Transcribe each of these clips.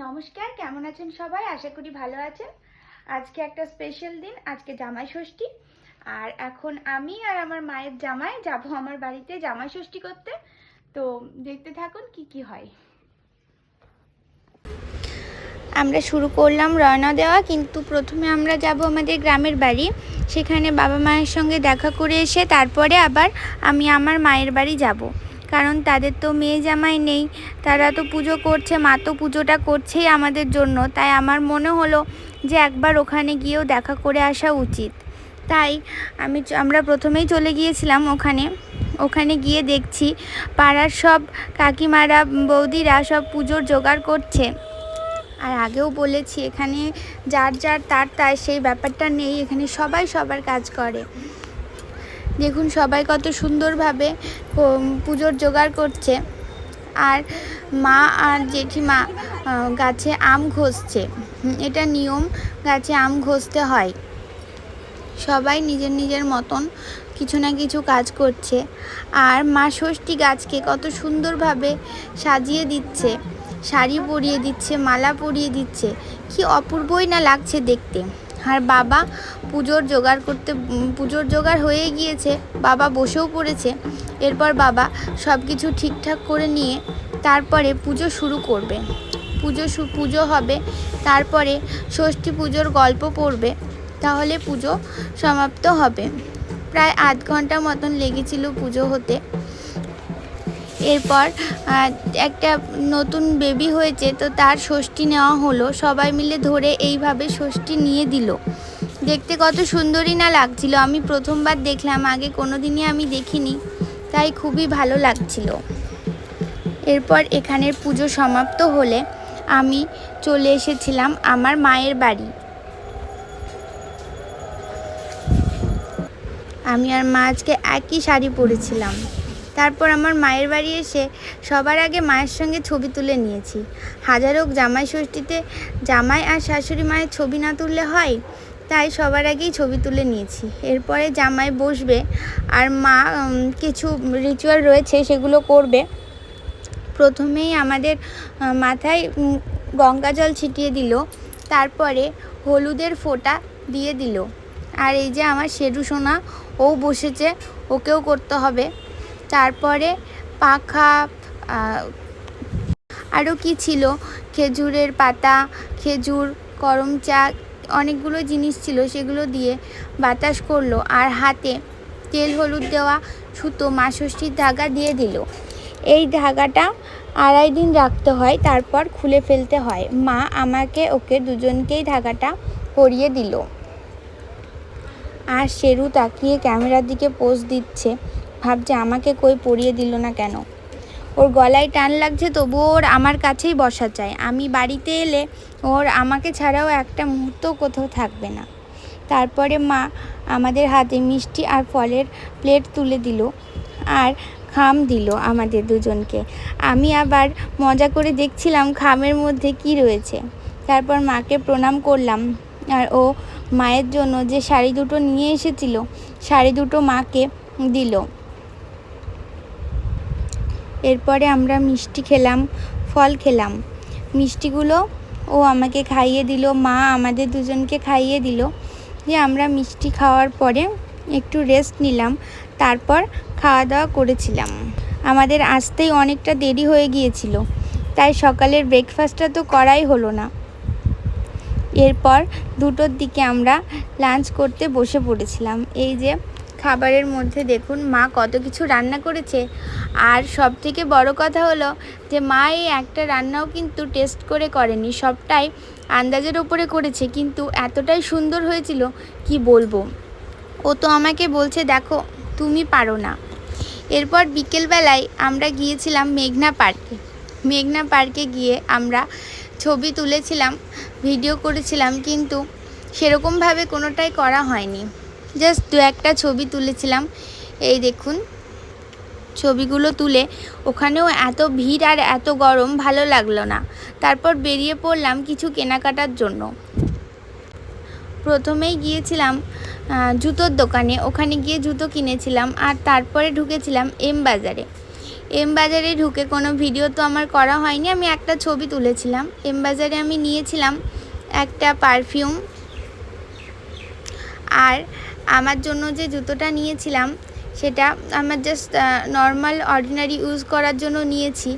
নমস্কার, কেমন আছেন সবাই? আশা করি ভালো আছেন। আজকে একটা স্পেশাল দিন, আজকে জামাই ষষ্ঠী। আর এখন আমি আর আমার মায়ের জামাই যাব আমার বাড়িতে জামাই ষষ্ঠী করতে। তো দেখতে থাকুন কি কি হয়। আমরা শুরু করলাম রওনা দেওয়া, কিন্তু প্রথমে আমরা যাব আমাদের গ্রামের বাড়ি। সেখানে বাবা মায়ের সঙ্গে দেখা করে এসে তারপরে আবার আমি আমার মায়ের বাড়ি যাব, কারণ তাদের তো মেয়ে জামাই নেই। তারা তো পুজো করছে, মা তো পুজোটা করছেই আমাদের জন্য। তাই আমার মনে হলো যে একবার ওখানে গিয়েও দেখা করে আসা উচিত। তাই আমরা প্রথমেই চলে গিয়েছিলাম ওখানে গিয়ে দেখছি পাড়ার সব কাকিমারা বৌদিরা সব পুজোর জোগাড় করছে। আর আগেও বলেছি, এখানে যার তার সেই ব্যাপারটা নেই। এখানে সবাই সবার কাজ করে। দেখুন সবাই কত সুন্দরভাবে পুজোর জোগাড় করছে। আর মা আর জেঠিমা গাছে আম ঘষছে। এটা নিয়ম, গাছে আম ঘষতে হয়। সবাই নিজের নিজের মতন কিছু না কিছু কাজ করছে। আর মা ষষ্ঠী গাছকে কত সুন্দরভাবে সাজিয়ে দিচ্ছে, শাড়ি পরিয়ে দিচ্ছে, মালা পরিয়ে দিচ্ছে। কি অপূর্বই না লাগছে দেখতে। আর বাবা পুজোর জোগাড় হয়ে গিয়েছে, বাবা বসেও পড়েছে। এরপর বাবা সব কিছু ঠিকঠাক করে নিয়ে তারপরে পুজো শুরু করবে। পুজো হবে, তারপরে ষষ্ঠী পুজোর গল্প পড়বে, তাহলে পুজো সমাপ্ত হবে। প্রায় আধ ঘন্টা মতন লেগেছিল পুজো হতে। এরপর একটা নতুন বেবি হয়েছে, তো তার ষষ্ঠী নেওয়া হলো। সবাই মিলে ধরে এইভাবে ষষ্ঠী নিয়ে দিল। দেখতে কত সুন্দরই না লাগছিল। আমি প্রথমবার দেখলাম, আগে কোনো দিনই আমি দেখিনি, তাই খুবই ভালো লাগছিল। এরপর এখানের পুজো সমাপ্ত হলে আমি চলে এসেছিলাম আমার মায়ের বাড়ি। আমি আর মা আজকে একই শাড়ি পরেছিলাম। তারপর আমার মায়ের বাড়ি এসে সবার আগে মায়ের সঙ্গে ছবি তুলে নিয়েছি। হাজার হোক জামাই ষষ্ঠীতে জামাই আর শাশুড়ি মায়ের ছবি না তুললে হয়, তাই সবার আগেই ছবি তুলে নিয়েছি। এরপরে জামাই বসবে আর মা কিছু রিচুয়াল রয়েছে সেগুলো করবে। প্রথমেই আমাদের মাথায় গঙ্গা জল ছিটিয়ে দিল, তারপরে হলুদের ফোঁটা দিয়ে দিল। আর এই যে আমার শেরু সোনা, ও বসেছে, ওকেও করতে হবে। তারপরে পাখা, আরও কি ছিল, খেজুরের পাতা, খেজুর, করম চা, অনেকগুলো জিনিস ছিল, সেগুলো দিয়ে বাতাস করলো। আর হাতে তেল হলুদ দেওয়া সুতো মা ষষ্ঠীর ধাগা দিয়ে দিল। এই ধাগাটা 2.5 দিন রাখতে হয়, তারপর খুলে ফেলতে হয়। মা আমাকে ওকে দুজনকেই ধাগাটা পরিয়ে দিল। আর শেরু তাকিয়ে ক্যামেরার দিকে পোজ দিচ্ছে, ভাবছে আমাকে কই পরিয়ে দিল না কেন। ওর গলায় টান লাগছে, তবুও ওর আমার কাছেই বসা চাই। আমি বাড়িতে এলে ওর আমাকে ছাড়াও একটা মুহূর্ত কোথাও থাকবে না। তারপরে মা আমাদের হাতে মিষ্টি আর ফলের প্লেট তুলে দিল আর খাম দিল আমাদের দুজনকে। আমি আবার মজা করে দেখছিলাম খামের মধ্যে কি রয়েছে। তারপর মাকে প্রণাম করলাম। আর ও মায়ের জন্য যে শাড়ি দুটো নিয়ে এসেছিল, শাড়ি দুটো মাকে দিল। এরপরে আমরা মিষ্টি খেলাম, ফল খেলাম। মিষ্টিগুলো ও আমাকে খাইয়ে দিল, মা আমাদের দুজনকে খাইয়ে দিল। যে আমরা মিষ্টি খাওয়ার পরে একটু রেস্ট নিলাম, তারপর খাওয়া দাওয়া করেছিলাম। আমাদের আসতেই অনেকটা দেরি হয়ে গিয়েছিল, তাই সকালের ব্রেকফাস্টটা তো করাই হলো না। এরপর 2টোর দিকে আমরা লাঞ্চ করতে বসে পড়েছিলাম। এই যে খাবারের মধ্যে দেখুন মা কত কিছু রান্না করেছে। আর সব থেকে বড় কথা হলো যে মা এই একটা রান্নাও কিন্তু টেস্ট করে করেনি, সবটাই আন্দাজের ওপরে করেছে, কিন্তু এতটাই সুন্দর হয়েছিল কি বলবো। ও তো আমাকে বলছে, দেখো তুমি পারো না। এরপর বিকেলবেলায় আমরা গিয়েছিলাম মেঘনা পার্কে গিয়ে আমরা ছবি তুলেছিলাম, ভিডিও করেছিলাম, কিন্তু সেরকমভাবে কোনোটাই করা হয়নি। জাস্ট 2-1টা ছবি তুলেছিলাম। এই দেখুন ছবিগুলো তুলে, ওখানেও এত ভিড় আর এত গরম, ভালো লাগলো না। তারপর বেরিয়ে পড়লাম কিছু কেনাকাটার জন্য। প্রথমেই গিয়েছিলাম জুতোর দোকানে, ওখানে গিয়ে জুতো কিনেছিলাম। আর তারপরে ঢুকেছিলাম এম বাজারে। এম বাজারে ঢুকে কোনো ভিডিও তো আমার করা হয়নি, আমি একটা ছবি তুলেছিলাম। এম বাজারে আমি নিয়েছিলাম একটা পারফিউম, আর আমার জন্য যে জুতোটা নিয়েছিলাম সেটা আমার জাস্ট নর্মাল অর্ডিনারি ইউজ করার জন্য নিয়েছি।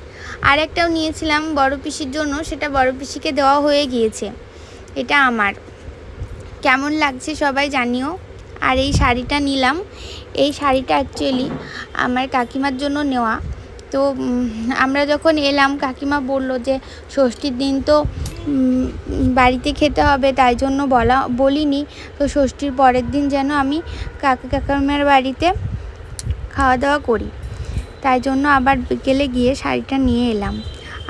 আর একটাও নিয়েছিলাম বড় পিসির জন্য, সেটা বড় পিসিকে দেওয়া হয়ে গিয়েছে। এটা আমার কেমন লাগছে সবাই জানিও। আর এই শাড়িটা নিলাম, এই শাড়িটা অ্যাকচুয়ালি আমার কাকিমার জন্য নেওয়া। তো আমরা যখন এলাম কাকিমা বলল যে ষষ্ঠীর দিন তো বাড়িতে খেতে হবে, তাই জন্য বলিনি। তো ষষ্ঠীর পরের দিন যেন আমি কাকিমার বাড়িতে খাওয়া দাওয়া করি, তাই জন্য আবার বিকেলে গিয়ে শাড়িটা নিয়ে এলাম।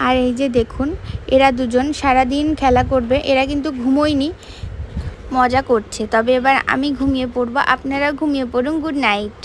আর এই যে দেখুন, এরা দুজন সারাদিন খেলা করবে, এরা কিন্তু ঘুমোয়নি, মজা করছে। তবে এবার আমি ঘুমিয়ে পড়বো, আপনারা ঘুমিয়ে পড়ুন। Good night.